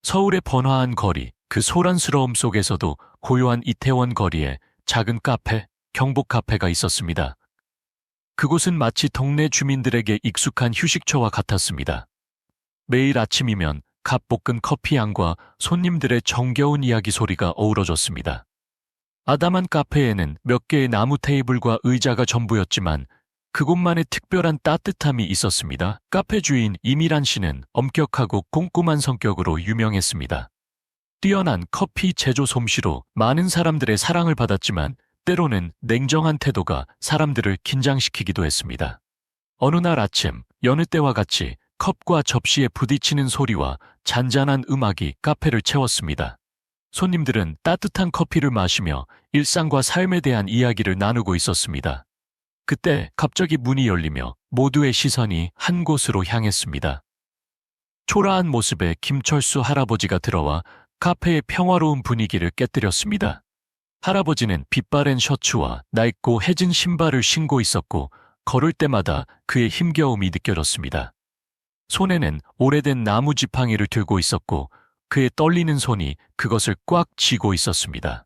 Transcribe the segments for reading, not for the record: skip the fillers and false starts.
서울의 번화한 거리, 그 소란스러움 속에서도 고요한 이태원 거리에 작은 카페, 경복 카페가 있었습니다. 그곳은 마치 동네 주민들에게 익숙한 휴식처와 같았습니다. 매일 아침이면 갓 볶은 커피 향과 손님들의 정겨운 이야기 소리가 어우러졌습니다. 아담한 카페에는 몇 개의 나무 테이블과 의자가 전부였지만 그곳만의 특별한 따뜻함이 있었습니다. 카페 주인 이미란 씨는 엄격하고 꼼꼼한 성격으로 유명했습니다. 뛰어난 커피 제조 솜씨로 많은 사람들의 사랑을 받았지만 때로는 냉정한 태도가 사람들을 긴장시키기도 했습니다. 어느 날 아침, 여느 때와 같이 컵과 접시에 부딪히는 소리와 잔잔한 음악이 카페를 채웠습니다. 손님들은 따뜻한 커피를 마시며 일상과 삶에 대한 이야기를 나누고 있었습니다. 그때 갑자기 문이 열리며 모두의 시선이 한 곳으로 향했습니다. 초라한 모습의 김철수 할아버지가 들어와 카페의 평화로운 분위기를 깨뜨렸습니다. 할아버지는 빛바랜 셔츠와 낡고 해진 신발을 신고 있었고 걸을 때마다 그의 힘겨움이 느껴졌습니다. 손에는 오래된 나무 지팡이를 들고 있었고 그의 떨리는 손이 그것을 꽉 쥐고 있었습니다.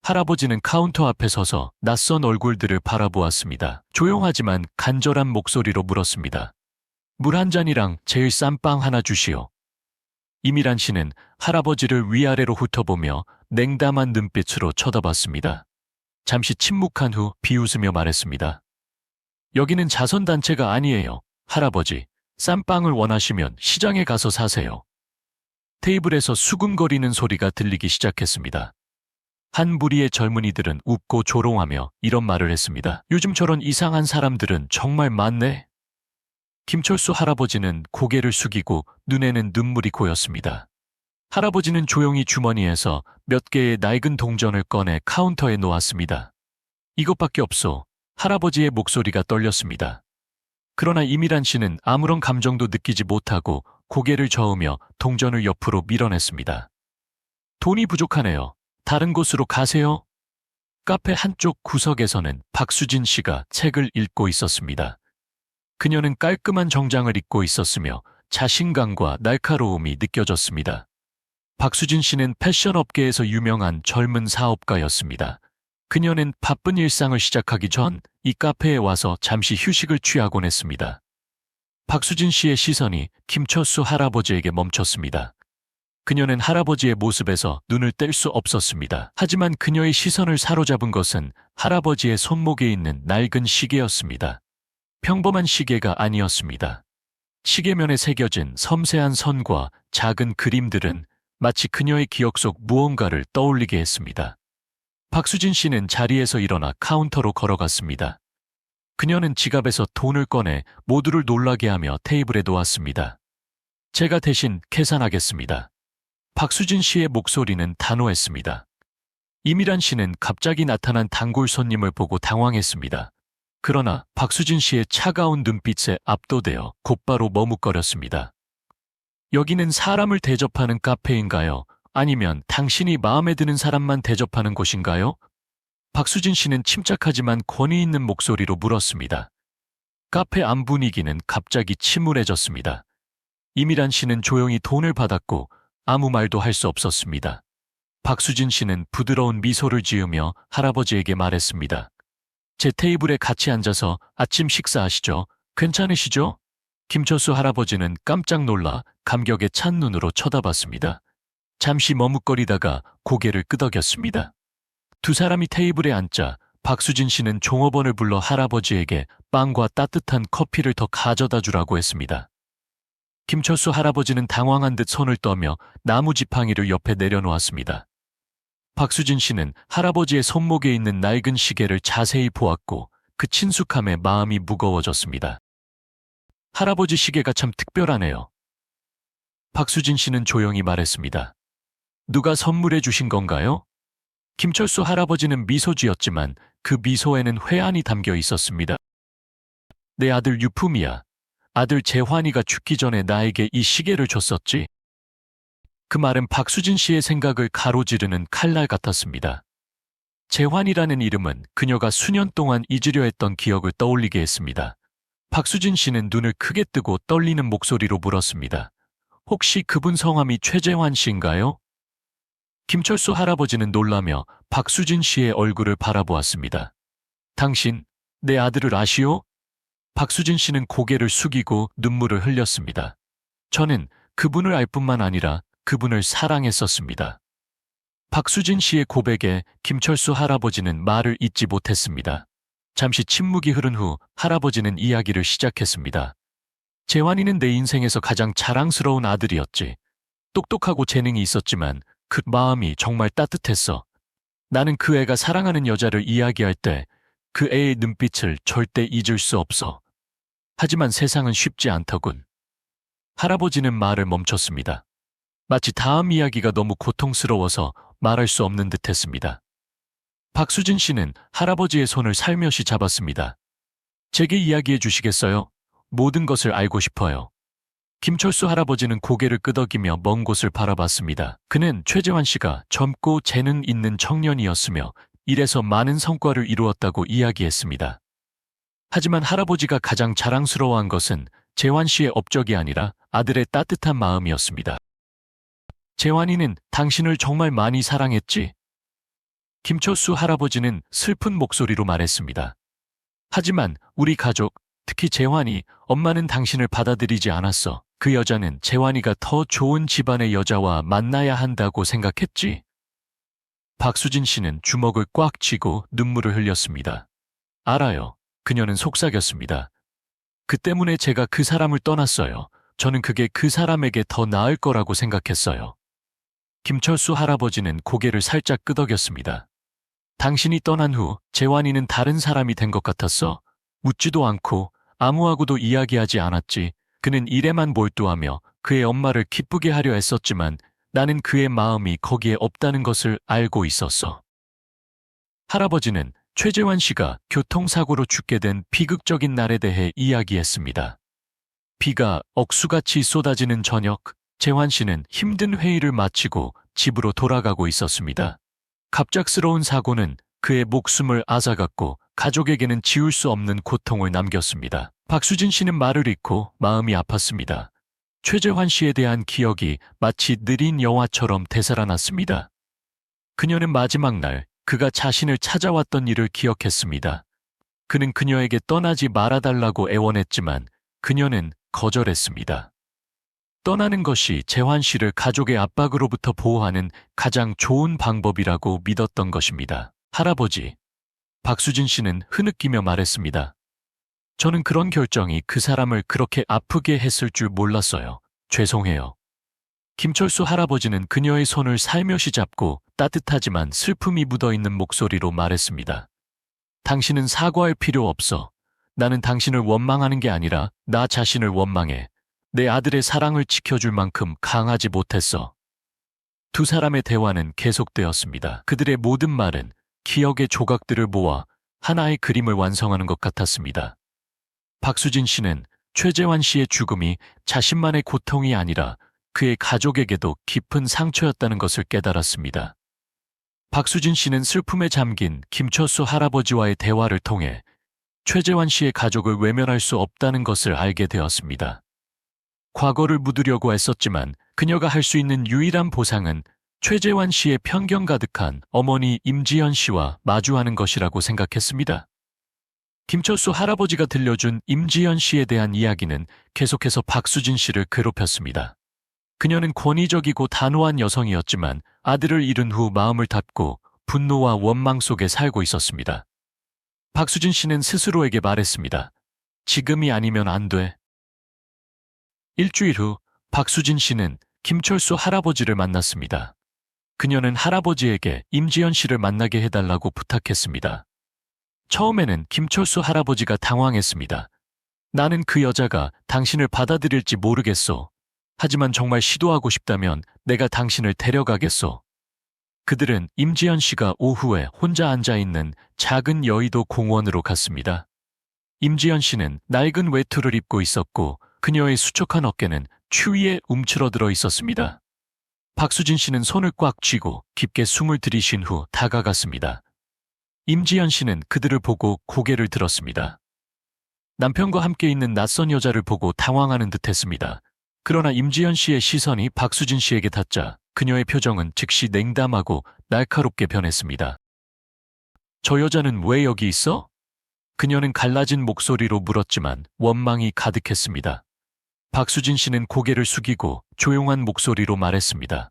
할아버지는 카운터 앞에 서서 낯선 얼굴들을 바라보았습니다. 조용하지만 간절한 목소리로 물었습니다. 물 한 잔이랑 제일 싼 빵 하나 주시오. 이미란 씨는 할아버지를 위아래로 훑어보며 냉담한 눈빛으로 쳐다봤습니다. 잠시 침묵한 후 비웃으며 말했습니다. 여기는 자선단체가 아니에요. 할아버지, 싼 빵을 원하시면 시장에 가서 사세요. 테이블에서 수군거리는 소리가 들리기 시작했습니다. 한 무리의 젊은이들은 웃고 조롱하며 이런 말을 했습니다. 요즘 저런 이상한 사람들은 정말 많네. 김철수 할아버지는 고개를 숙이고 눈에는 눈물이 고였습니다. 할아버지는 조용히 주머니에서 몇 개의 낡은 동전을 꺼내 카운터에 놓았습니다. 이것밖에 없소. 할아버지의 목소리가 떨렸습니다. 그러나 이미란 씨는 아무런 감정도 느끼지 못하고 고개를 저으며 동전을 옆으로 밀어냈습니다. 돈이 부족하네요. 다른 곳으로 가세요. 카페 한쪽 구석에서는 박수진 씨가 책을 읽고 있었습니다. 그녀는 깔끔한 정장을 입고 있었으며 자신감과 날카로움이 느껴졌습니다. 박수진 씨는 패션 업계에서 유명한 젊은 사업가였습니다. 그녀는 바쁜 일상을 시작하기 전 이 카페에 와서 잠시 휴식을 취하곤 했습니다. 박수진 씨의 시선이 김철수 할아버지에게 멈췄습니다. 그녀는 할아버지의 모습에서 눈을 뗄 수 없었습니다. 하지만 그녀의 시선을 사로잡은 것은 할아버지의 손목에 있는 낡은 시계였습니다. 평범한 시계가 아니었습니다. 시계면에 새겨진 섬세한 선과 작은 그림들은 마치 그녀의 기억 속 무언가를 떠올리게 했습니다. 박수진 씨는 자리에서 일어나 카운터로 걸어갔습니다. 그녀는 지갑에서 돈을 꺼내 모두를 놀라게 하며 테이블에 놓았습니다. 제가 대신 계산하겠습니다. 박수진 씨의 목소리는 단호했습니다. 이미란 씨는 갑자기 나타난 단골 손님을 보고 당황했습니다. 그러나 박수진 씨의 차가운 눈빛에 압도되어 곧바로 머뭇거렸습니다. 여기는 사람을 대접하는 카페인가요? 아니면 당신이 마음에 드는 사람만 대접하는 곳인가요? 박수진 씨는 침착하지만 권위 있는 목소리로 물었습니다. 카페 안 분위기는 갑자기 침울해졌습니다. 이미란 씨는 조용히 돈을 받았고 아무 말도 할 수 없었습니다. 박수진 씨는 부드러운 미소를 지으며 할아버지에게 말했습니다. 제 테이블에 같이 앉아서 아침 식사하시죠. 괜찮으시죠? 김철수 할아버지는 깜짝 놀라 감격에 찬 눈으로 쳐다봤습니다. 잠시 머뭇거리다가 고개를 끄덕였습니다. 두 사람이 테이블에 앉자 박수진 씨는 종업원을 불러 할아버지에게 빵과 따뜻한 커피를 더 가져다 주라고 했습니다. 김철수 할아버지는 당황한 듯 손을 떠며 나무 지팡이를 옆에 내려놓았습니다. 박수진 씨는 할아버지의 손목에 있는 낡은 시계를 자세히 보았고 그 친숙함에 마음이 무거워졌습니다. 할아버지 시계가 참 특별하네요. 박수진 씨는 조용히 말했습니다. 누가 선물해 주신 건가요? 김철수 할아버지는 미소 지었지만 그 미소에는 회한이 담겨 있었습니다. 내 아들 유품이야. 아들 재환이가 죽기 전에 나에게 이 시계를 줬었지. 그 말은 박수진 씨의 생각을 가로지르는 칼날 같았습니다. 재환이라는 이름은 그녀가 수년 동안 잊으려 했던 기억을 떠올리게 했습니다. 박수진 씨는 눈을 크게 뜨고 떨리는 목소리로 물었습니다. 혹시 그분 성함이 최재환 씨인가요? 김철수 할아버지는 놀라며 박수진 씨의 얼굴을 바라보았습니다. 당신, 내 아들을 아시오? 박수진 씨는 고개를 숙이고 눈물을 흘렸습니다. 저는 그분을 알 뿐만 아니라 그분을 사랑했었습니다. 박수진 씨의 고백에 김철수 할아버지는 말을 잇지 못했습니다. 잠시 침묵이 흐른 후 할아버지는 이야기를 시작했습니다. 재환이는 내 인생에서 가장 자랑스러운 아들이었지. 똑똑하고 재능이 있었지만 그 마음이 정말 따뜻했어. 나는 그 애가 사랑하는 여자를 이야기할 때 그 애의 눈빛을 절대 잊을 수 없어. 하지만 세상은 쉽지 않더군. 할아버지는 말을 멈췄습니다. 마치 다음 이야기가 너무 고통스러워서 말할 수 없는 듯 했습니다. 박수진 씨는 할아버지의 손을 살며시 잡았습니다. 제게 이야기해 주시겠어요? 모든 것을 알고 싶어요. 김철수 할아버지는 고개를 끄덕이며 먼 곳을 바라봤습니다. 그는 최재환 씨가 젊고 재능 있는 청년이었으며 일에서 많은 성과를 이루었다고 이야기했습니다. 하지만 할아버지가 가장 자랑스러워한 것은 재환 씨의 업적이 아니라 아들의 따뜻한 마음이었습니다. 재환이는 당신을 정말 많이 사랑했지? 김철수 할아버지는 슬픈 목소리로 말했습니다. 하지만 우리 가족, 특히 재환이, 엄마는 당신을 받아들이지 않았어. 그 여자는 재환이가 더 좋은 집안의 여자와 만나야 한다고 생각했지. 박수진 씨는 주먹을 꽉 쥐고 눈물을 흘렸습니다. 알아요. 그녀는 속삭였습니다. 그 때문에 제가 그 사람을 떠났어요. 저는 그게 그 사람에게 더 나을 거라고 생각했어요. 김철수 할아버지는 고개를 살짝 끄덕였습니다. 당신이 떠난 후 재환이는 다른 사람이 된 것 같았어. 묻지도 않고 아무하고도 이야기하지 않았지. 그는 일에만 몰두하며 그의 엄마를 기쁘게 하려 했었지만 나는 그의 마음이 거기에 없다는 것을 알고 있었어. 할아버지는 최재환 씨가 교통사고로 죽게 된 비극적인 날에 대해 이야기했습니다. 비가 억수같이 쏟아지는 저녁, 재환 씨는 힘든 회의를 마치고 집으로 돌아가고 있었습니다. 갑작스러운 사고는 그의 목숨을 앗아갔고 가족에게는 지울 수 없는 고통을 남겼습니다. 박수진 씨는 말을 잃고 마음이 아팠습니다. 최재환 씨에 대한 기억이 마치 느린 영화처럼 되살아났습니다. 그녀는 마지막 날 그가 자신을 찾아왔던 일을 기억했습니다. 그는 그녀에게 떠나지 말아달라고 애원했지만 그녀는 거절했습니다. 떠나는 것이 재환 씨를 가족의 압박으로부터 보호하는 가장 좋은 방법이라고 믿었던 것입니다. 할아버지, 박수진 씨는 흐느끼며 말했습니다. 저는 그런 결정이 그 사람을 그렇게 아프게 했을 줄 몰랐어요. 죄송해요. 김철수 할아버지는 그녀의 손을 살며시 잡고 따뜻하지만 슬픔이 묻어있는 목소리로 말했습니다. 당신은 사과할 필요 없어. 나는 당신을 원망하는 게 아니라 나 자신을 원망해. 내 아들의 사랑을 지켜줄 만큼 강하지 못했어. 두 사람의 대화는 계속되었습니다. 그들의 모든 말은 기억의 조각들을 모아 하나의 그림을 완성하는 것 같았습니다. 박수진 씨는 최재환 씨의 죽음이 자신만의 고통이 아니라 그의 가족에게도 깊은 상처였다는 것을 깨달았습니다. 박수진 씨는 슬픔에 잠긴 김철수 할아버지와의 대화를 통해 최재환 씨의 가족을 외면할 수 없다는 것을 알게 되었습니다. 과거를 묻으려고 애썼지만 그녀가 할 수 있는 유일한 보상은 최재환 씨의 편견 가득한 어머니 임지연 씨와 마주하는 것이라고 생각했습니다. 김철수 할아버지가 들려준 임지연 씨에 대한 이야기는 계속해서 박수진 씨를 괴롭혔습니다. 그녀는 권위적이고 단호한 여성이었지만 아들을 잃은 후 마음을 닫고 분노와 원망 속에 살고 있었습니다. 박수진 씨는 스스로에게 말했습니다. 지금이 아니면 안 돼. 일주일 후 박수진 씨는 김철수 할아버지를 만났습니다. 그녀는 할아버지에게 임지연 씨를 만나게 해달라고 부탁했습니다. 처음에는 김철수 할아버지가 당황했습니다. 나는 그 여자가 당신을 받아들일지 모르겠소. 하지만 정말 시도하고 싶다면 내가 당신을 데려가겠소. 그들은 임지연 씨가 오후에 혼자 앉아있는 작은 여의도 공원으로 갔습니다. 임지연 씨는 낡은 외투를 입고 있었고 그녀의 수척한 어깨는 추위에 움츠러들어 있었습니다. 박수진 씨는 손을 꽉 쥐고 깊게 숨을 들이쉰 후 다가갔습니다. 임지연 씨는 그들을 보고 고개를 들었습니다. 남편과 함께 있는 낯선 여자를 보고 당황하는 듯했습니다. 그러나 임지연 씨의 시선이 박수진 씨에게 닿자 그녀의 표정은 즉시 냉담하고 날카롭게 변했습니다. 저 여자는 왜 여기 있어? 그녀는 갈라진 목소리로 물었지만 원망이 가득했습니다. 박수진 씨는 고개를 숙이고 조용한 목소리로 말했습니다.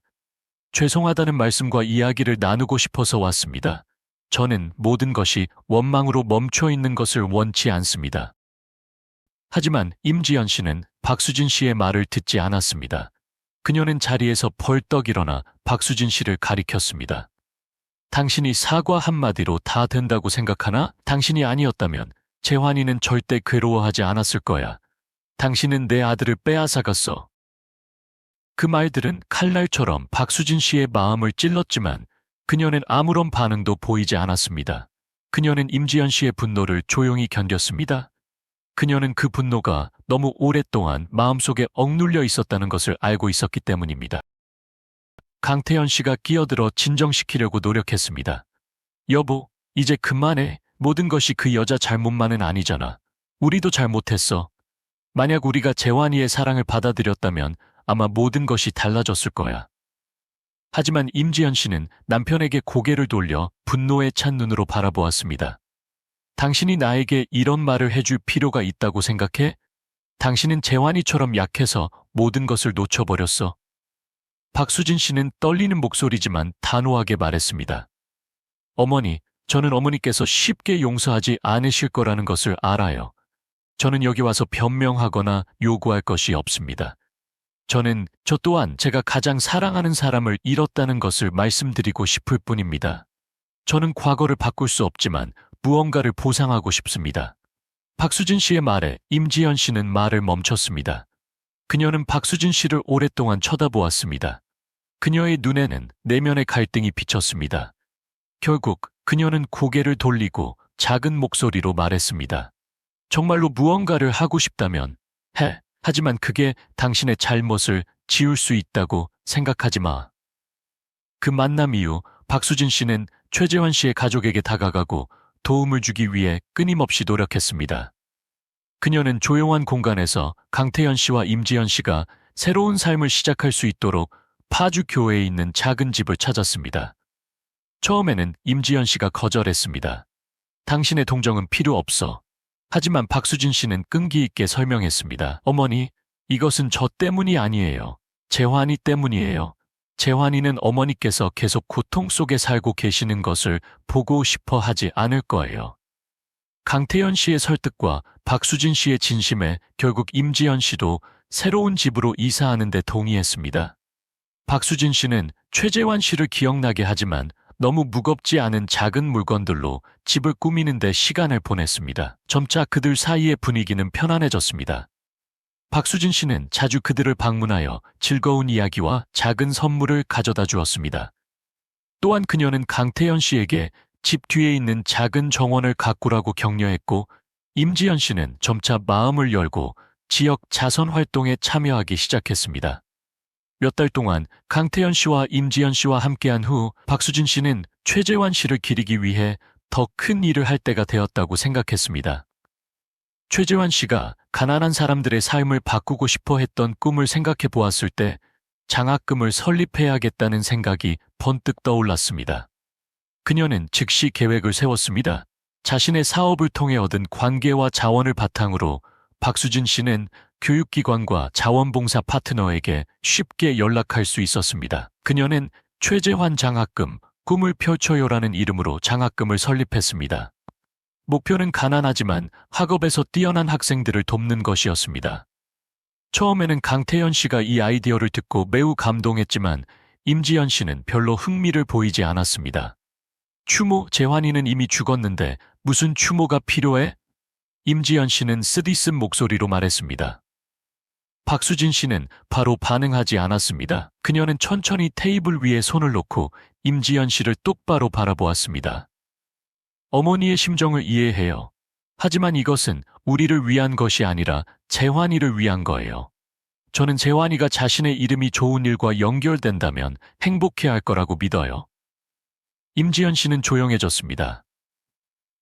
죄송하다는 말씀과 이야기를 나누고 싶어서 왔습니다. 저는 모든 것이 원망으로 멈춰 있는 것을 원치 않습니다. 하지만 임지연 씨는 박수진 씨의 말을 듣지 않았습니다. 그녀는 자리에서 벌떡 일어나 박수진 씨를 가리켰습니다. 당신이 사과 한마디로 다 된다고 생각하나? 당신이 아니었다면 재환이는 절대 괴로워하지 않았을 거야. 당신은 내 아들을 빼앗아갔어. 그 말들은 칼날처럼 박수진 씨의 마음을 찔렀지만 그녀는 아무런 반응도 보이지 않았습니다. 그녀는 임지연 씨의 분노를 조용히 견뎠습니다. 그녀는 그 분노가 너무 오랫동안 마음속에 억눌려 있었다는 것을 알고 있었기 때문입니다. 강태현 씨가 끼어들어 진정시키려고 노력했습니다. 여보, 이제 그만해. 모든 것이 그 여자 잘못만은 아니잖아. 우리도 잘못했어. 만약 우리가 재환이의 사랑을 받아들였다면 아마 모든 것이 달라졌을 거야. 하지만 임지연 씨는 남편에게 고개를 돌려 분노에 찬 눈으로 바라보았습니다. 당신이 나에게 이런 말을 해줄 필요가 있다고 생각해? 당신은 재환이처럼 약해서 모든 것을 놓쳐버렸어. 박수진 씨는 떨리는 목소리지만 단호하게 말했습니다. 어머니, 저는 어머니께서 쉽게 용서하지 않으실 거라는 것을 알아요. 저는 여기 와서 변명하거나 요구할 것이 없습니다. 저는 저 또한 제가 가장 사랑하는 사람을 잃었다는 것을 말씀드리고 싶을 뿐입니다. 저는 과거를 바꿀 수 없지만 무언가를 보상하고 싶습니다. 박수진 씨의 말에 임지연 씨는 말을 멈췄습니다. 그녀는 박수진 씨를 오랫동안 쳐다보았습니다. 그녀의 눈에는 내면의 갈등이 비쳤습니다. 결국 그녀는 고개를 돌리고 작은 목소리로 말했습니다. 정말로 무언가를 하고 싶다면 해. 하지만 그게 당신의 잘못을 지울 수 있다고 생각하지 마. 그 만남 이후 박수진 씨는 최재환 씨의 가족에게 다가가고 도움을 주기 위해 끊임없이 노력했습니다. 그녀는 조용한 공간에서 강태현 씨와 임지연 씨가 새로운 삶을 시작할 수 있도록 파주 교회에 있는 작은 집을 찾았습니다. 처음에는 임지연 씨가 거절했습니다. 당신의 동정은 필요 없어. 하지만 박수진 씨는 끈기 있게 설명했습니다. 어머니, 이것은 저 때문이 아니에요. 재환이 때문이에요. 재환이는 어머니께서 계속 고통 속에 살고 계시는 것을 보고 싶어 하지 않을 거예요. 강태현 씨의 설득과 박수진 씨의 진심에 결국 임지연 씨도 새로운 집으로 이사하는 데 동의했습니다. 박수진 씨는 최재환 씨를 기억나게 하지만 너무 무겁지 않은 작은 물건들로 집을 꾸미는 데 시간을 보냈습니다. 점차 그들 사이의 분위기는 편안해졌습니다. 박수진 씨는 자주 그들을 방문하여 즐거운 이야기와 작은 선물을 가져다 주었습니다. 또한 그녀는 강태현 씨에게 집 뒤에 있는 작은 정원을 가꾸라고 격려했고 임지연 씨는 점차 마음을 열고 지역 자선 활동에 참여하기 시작했습니다. 몇 달 동안 강태현 씨와 임지연 씨와 함께한 후 박수진 씨는 최재환 씨를 기리기 위해 더 큰 일을 할 때가 되었다고 생각했습니다. 최재환 씨가 가난한 사람들의 삶을 바꾸고 싶어 했던 꿈을 생각해 보았을 때 장학금을 설립해야겠다는 생각이 번뜩 떠올랐습니다. 그녀는 즉시 계획을 세웠습니다. 자신의 사업을 통해 얻은 관계와 자원을 바탕으로 박수진 씨는 교육기관과 자원봉사 파트너에게 쉽게 연락할 수 있었습니다. 그녀는 최재환 장학금, 꿈을 펼쳐요라는 이름으로 장학금을 설립했습니다. 목표는 가난하지만 학업에서 뛰어난 학생들을 돕는 것이었습니다. 처음에는 강태현 씨가 이 아이디어를 듣고 매우 감동했지만 임지연 씨는 별로 흥미를 보이지 않았습니다. 추모, 재환이는 이미 죽었는데 무슨 추모가 필요해? 임지연 씨는 쓰디쓴 목소리로 말했습니다. 박수진 씨는 바로 반응하지 않았습니다. 그녀는 천천히 테이블 위에 손을 놓고 임지연 씨를 똑바로 바라보았습니다. 어머니의 심정을 이해해요. 하지만 이것은 우리를 위한 것이 아니라 재환이를 위한 거예요. 저는 재환이가 자신의 이름이 좋은 일과 연결된다면 행복해할 거라고 믿어요. 임지연 씨는 조용해졌습니다.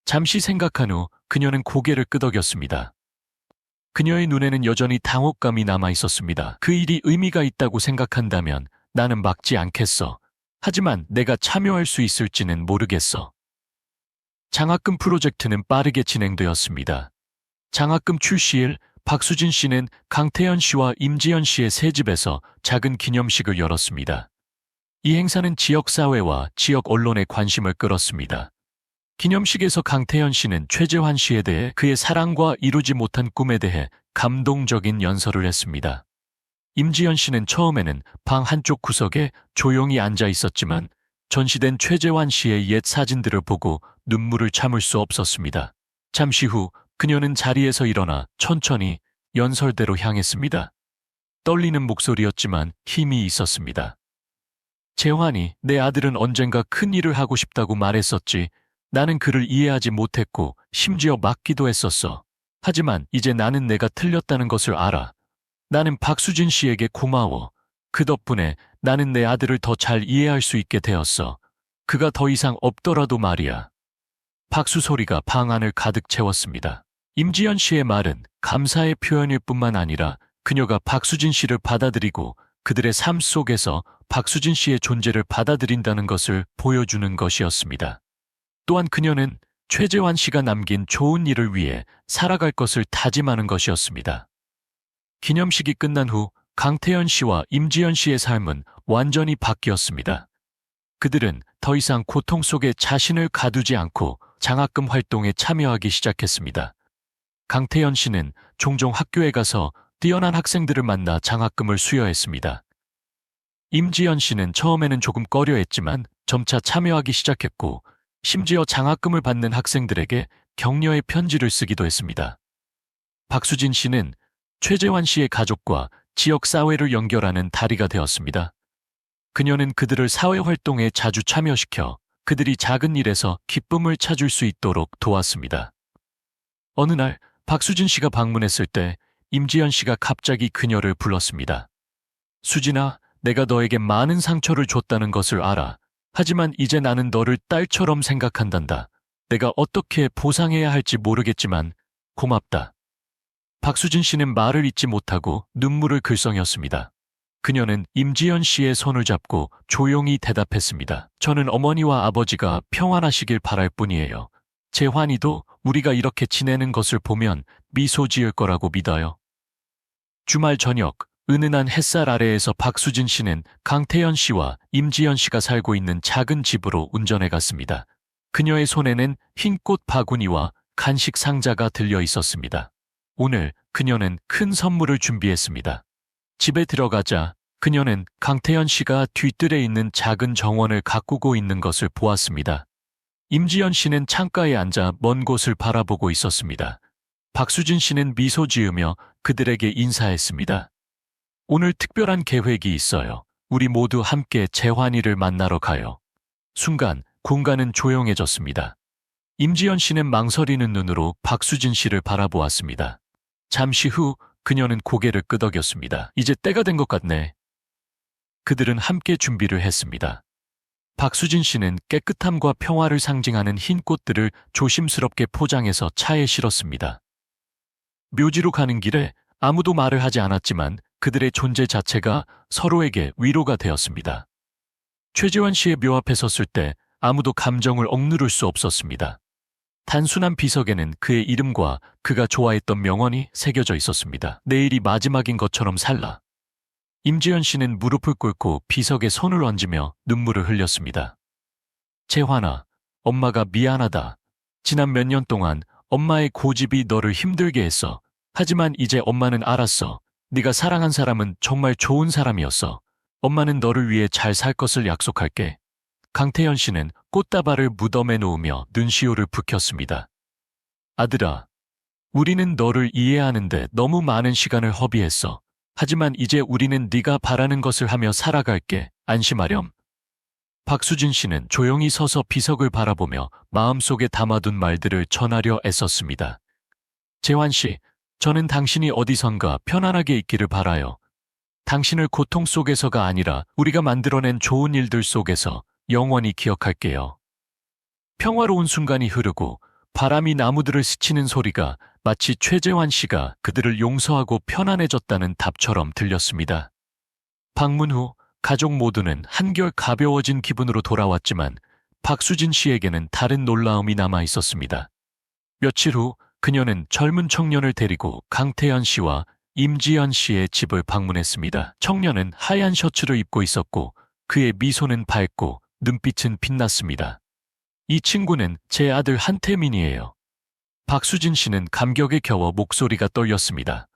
잠시 생각한 후 그녀는 고개를 끄덕였습니다. 그녀의 눈에는 여전히 당혹감이 남아 있었습니다. 그 일이 의미가 있다고 생각한다면 나는 막지 않겠어. 하지만 내가 참여할 수 있을지는 모르겠어. 장학금 프로젝트는 빠르게 진행되었습니다. 장학금 출시일 박수진 씨는 강태현 씨와 임지연 씨의 새 집에서 작은 기념식을 열었습니다. 이 행사는 지역사회와 지역 언론의 관심을 끌었습니다. 기념식에서 강태현 씨는 최재환 씨에 대해 그의 사랑과 이루지 못한 꿈에 대해 감동적인 연설을 했습니다. 임지연 씨는 처음에는 방 한쪽 구석에 조용히 앉아 있었지만 전시된 최재환 씨의 옛 사진들을 보고 눈물을 참을 수 없었습니다. 잠시 후 그녀는 자리에서 일어나 천천히 연설대로 향했습니다. 떨리는 목소리였지만 힘이 있었습니다. 재환이, 내 아들은 언젠가 큰 일을 하고 싶다고 말했었지. 나는 그를 이해하지 못했고 심지어 막기도 했었어. 하지만 이제 나는 내가 틀렸다는 것을 알아. 나는 박수진 씨에게 고마워. 그 덕분에 나는 내 아들을 더 잘 이해할 수 있게 되었어. 그가 더 이상 없더라도 말이야. 박수 소리가 방 안을 가득 채웠습니다. 임지연 씨의 말은 감사의 표현일 뿐만 아니라 그녀가 박수진 씨를 받아들이고 그들의 삶 속에서 박수진 씨의 존재를 받아들인다는 것을 보여주는 것이었습니다. 또한 그녀는 최재환 씨가 남긴 좋은 일을 위해 살아갈 것을 다짐하는 것이었습니다. 기념식이 끝난 후 강태현 씨와 임지연 씨의 삶은 완전히 바뀌었습니다. 그들은 더 이상 고통 속에 자신을 가두지 않고 장학금 활동에 참여하기 시작했습니다. 강태현 씨는 종종 학교에 가서 뛰어난 학생들을 만나 장학금을 수여했습니다. 임지연 씨는 처음에는 조금 꺼려했지만 점차 참여하기 시작했고 심지어 장학금을 받는 학생들에게 격려의 편지를 쓰기도 했습니다. 박수진 씨는 최재환 씨의 가족과 지역 사회를 연결하는 다리가 되었습니다. 그녀는 그들을 사회 활동에 자주 참여시켜 그들이 작은 일에서 기쁨을 찾을 수 있도록 도왔습니다. 어느 날 박수진 씨가 방문했을 때 임지연 씨가 갑자기 그녀를 불렀습니다. 수진아, 내가 너에게 많은 상처를 줬다는 것을 알아. 하지만 이제 나는 너를 딸처럼 생각한단다. 내가 어떻게 보상해야 할지 모르겠지만 고맙다. 박수진 씨는 말을 잇지 못하고 눈물을 글썽였습니다. 그녀는 임지연 씨의 손을 잡고 조용히 대답했습니다. 저는 어머니와 아버지가 평안하시길 바랄 뿐이에요. 재환이도 우리가 이렇게 지내는 것을 보면 미소 지을 거라고 믿어요. 주말 저녁, 은은한 햇살 아래에서 박수진 씨는 강태현 씨와 임지연 씨가 살고 있는 작은 집으로 운전해 갔습니다. 그녀의 손에는 흰 꽃 바구니와 간식 상자가 들려 있었습니다. 오늘 그녀는 큰 선물을 준비했습니다. 집에 들어가자 그녀는 강태현 씨가 뒤뜰에 있는 작은 정원을 가꾸고 있는 것을 보았습니다. 임지연 씨는 창가에 앉아 먼 곳을 바라보고 있었습니다. 박수진 씨는 미소 지으며 그들에게 인사했습니다. 오늘 특별한 계획이 있어요. 우리 모두 함께 재환이를 만나러 가요. 순간 공간은 조용해졌습니다. 임지연 씨는 망설이는 눈으로 박수진 씨를 바라보았습니다. 잠시 후 그녀는 고개를 끄덕였습니다. 이제 때가 된 것 같네. 그들은 함께 준비를 했습니다. 박수진 씨는 깨끗함과 평화를 상징하는 흰 꽃들을 조심스럽게 포장해서 차에 실었습니다. 묘지로 가는 길에 아무도 말을 하지 않았지만 그들의 존재 자체가 서로에게 위로가 되었습니다. 최재환 씨의 묘 앞에 섰을 때 아무도 감정을 억누를 수 없었습니다. 단순한 비석에는 그의 이름과 그가 좋아했던 명언이 새겨져 있었습니다. 내일이 마지막인 것처럼 살라. 임지연 씨는 무릎을 꿇고 비석에 손을 얹으며 눈물을 흘렸습니다. 재환아, 엄마가 미안하다. 지난 몇 년 동안 엄마의 고집이 너를 힘들게 했어. 하지만 이제 엄마는 알았어. 네가 사랑한 사람은 정말 좋은 사람이었어. 엄마는 너를 위해 잘 살 것을 약속할게. 강태현 씨는 꽃다발을 무덤에 놓으며 눈시울을 붉혔습니다. 아들아, 우리는 너를 이해하는데 너무 많은 시간을 허비했어. 하지만 이제 우리는 네가 바라는 것을 하며 살아갈게. 안심하렴. 박수진 씨는 조용히 서서 비석을 바라보며 마음속에 담아둔 말들을 전하려 애썼습니다. 재환 씨, 저는 당신이 어디선가 편안하게 있기를 바라요. 당신을 고통 속에서가 아니라 우리가 만들어낸 좋은 일들 속에서 영원히 기억할게요. 평화로운 순간이 흐르고 바람이 나무들을 스치는 소리가 마치 최재환 씨가 그들을 용서하고 편안해졌다는 답처럼 들렸습니다. 방문 후 가족 모두는 한결 가벼워진 기분으로 돌아왔지만 박수진 씨에게는 다른 놀라움이 남아 있었습니다. 며칠 후 그녀는 젊은 청년을 데리고 강태현 씨와 임지연 씨의 집을 방문했습니다. 청년은 하얀 셔츠를 입고 있었고 그의 미소는 밝고 눈빛은 빛났습니다. 이 친구는 제 아들 한태민이에요. 박수진 씨는 감격에 겨워 목소리가 떨렸습니다.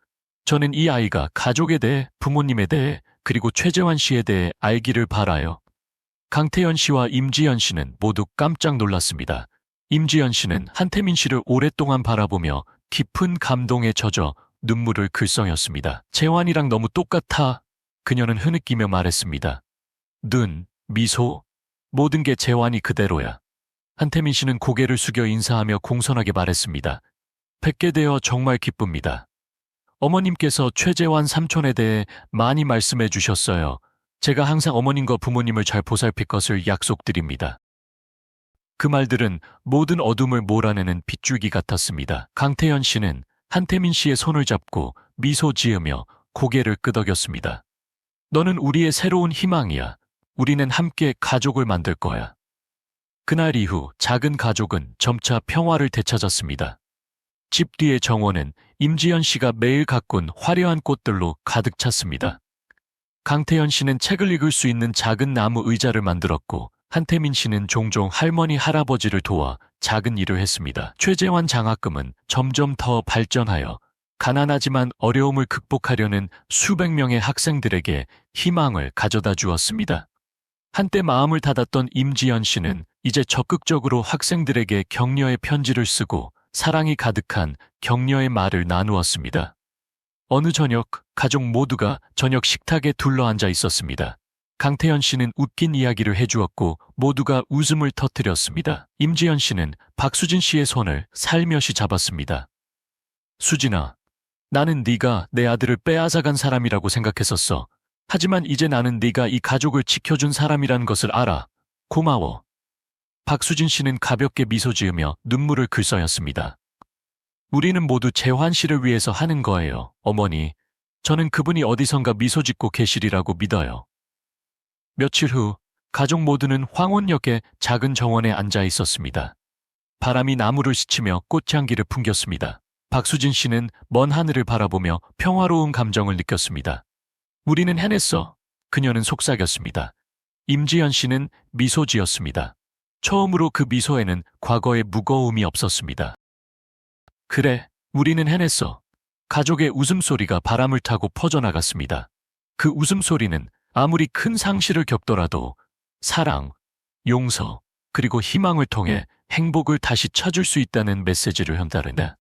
저는 이 아이가 가족에 대해, 부모님에 대해, 그리고 최재환 씨에 대해 알기를 바라요. 강태현 씨와 임지연 씨는 모두 깜짝 놀랐습니다. 임지연 씨는 한태민 씨를 오랫동안 바라보며 깊은 감동에 젖어 눈물을 글썽였습니다. 재환이랑 너무 똑같아. 그녀는 흐느끼며 말했습니다. 눈, 미소, 모든 게 재환이 그대로야. 한태민 씨는 고개를 숙여 인사하며 공손하게 말했습니다. 뵙게 되어 정말 기쁩니다. 어머님께서 최재환 삼촌에 대해 많이 말씀해 주셨어요. 제가 항상 어머님과 부모님을 잘 보살필 것을 약속드립니다. 그 말들은 모든 어둠을 몰아내는 빗줄기 같았습니다. 강태현 씨는 한태민 씨의 손을 잡고 미소 지으며 고개를 끄덕였습니다. 너는 우리의 새로운 희망이야. 우리는 함께 가족을 만들 거야. 그날 이후 작은 가족은 점차 평화를 되찾았습니다. 집 뒤의 정원은 임지연 씨가 매일 가꾼 화려한 꽃들로 가득 찼습니다. 강태현 씨는 책을 읽을 수 있는 작은 나무 의자를 만들었고 한태민 씨는 종종 할머니 할아버지를 도와 작은 일을 했습니다. 최재환 장학금은 점점 더 발전하여 가난하지만 어려움을 극복하려는 수백 명의 학생들에게 희망을 가져다 주었습니다. 한때 마음을 닫았던 임지연 씨는 이제 적극적으로 학생들에게 격려의 편지를 쓰고 사랑이 가득한 격려의 말을 나누었습니다. 어느 저녁, 가족 모두가 저녁 식탁에 둘러앉아 있었습니다. 강태현 씨는 웃긴 이야기를 해주었고 모두가 웃음을 터뜨렸습니다. 임지연 씨는 박수진 씨의 손을 살며시 잡았습니다. 수진아, 나는 네가 내 아들을 빼앗아간 사람이라고 생각했었어. 하지만 이제 나는 네가 이 가족을 지켜준 사람이라는 것을 알아. 고마워. 박수진 씨는 가볍게 미소 지으며 눈물을 글썽였습니다. 우리는 모두 재환 씨를 위해서 하는 거예요, 어머니. 저는 그분이 어디선가 미소 짓고 계시리라고 믿어요. 며칠 후 가족 모두는 황혼역의 작은 정원에 앉아 있었습니다. 바람이 나무를 스치며 꽃향기를 풍겼습니다. 박수진 씨는 먼 하늘을 바라보며 평화로운 감정을 느꼈습니다. 우리는 해냈어. 그녀는 속삭였습니다. 임지연 씨는 미소 지었습니다. 처음으로 그 미소에는 과거의 무거움이 없었습니다. 그래, 우리는 해냈어. 가족의 웃음소리가 바람을 타고 퍼져나갔습니다. 그 웃음소리는 아무리 큰 상실을 겪더라도 사랑, 용서, 그리고 희망을 통해 행복을 다시 찾을 수 있다는 메시지를 전달한다.